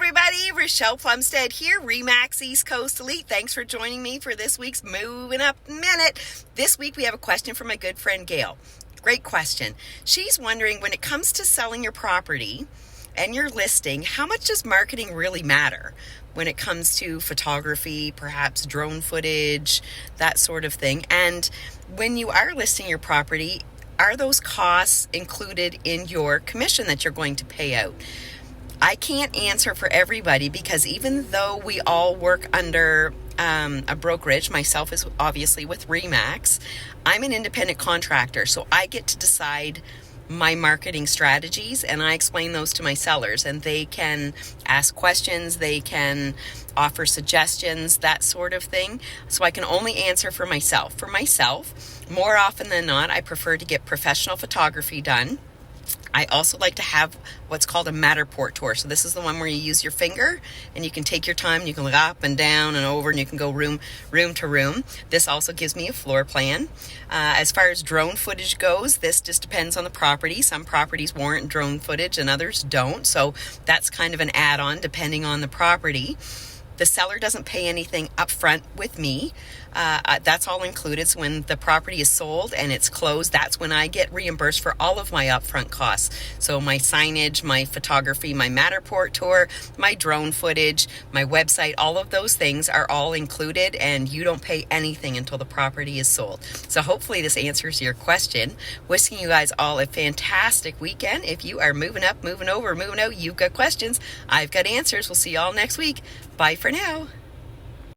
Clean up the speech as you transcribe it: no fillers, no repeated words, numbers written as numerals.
everybody, Rochelle Plumstead here, Remax East Coast Elite. Thanks for joining me for this week's Movin Up Minute. This week we have a question from my good friend Gail. Great question. She's wondering, when it comes to selling your property and your listing, how much does marketing really matter when it comes to photography, perhaps drone footage, that sort of thing? And when you are listing your property, are those costs included in your commission that you're going to pay out? I can't answer for everybody, because even though we all work under a brokerage, myself is obviously with Remax, I'm an independent contractor, so I get to decide my marketing strategies, and I explain those to my sellers, and they can ask questions, they can offer suggestions, that sort of thing. So I can only answer for myself. For myself, more often than not, I prefer to get professional photography done. I also like to have what's called a Matterport tour. So this is the one where you use your finger and you can take your time. You can look up and down and over, and you can go room to room. This also gives me a floor plan. As far as drone footage goes, this just depends on the property. Some properties warrant drone footage and others don't. So that's kind of an add-on depending on the property. The seller doesn't pay anything up front with me. That's all included. So when the property is sold and it's closed, that's when I get reimbursed for all of my upfront costs. So my signage, my photography, my Matterport tour, my drone footage, my website, all of those things are all included, and you don't pay anything until the property is sold. So hopefully this answers your question. Wishing you guys all a fantastic weekend. If you are moving up, moving over, moving out, you've got questions, I've got answers. We'll see you all next week. Bye for now.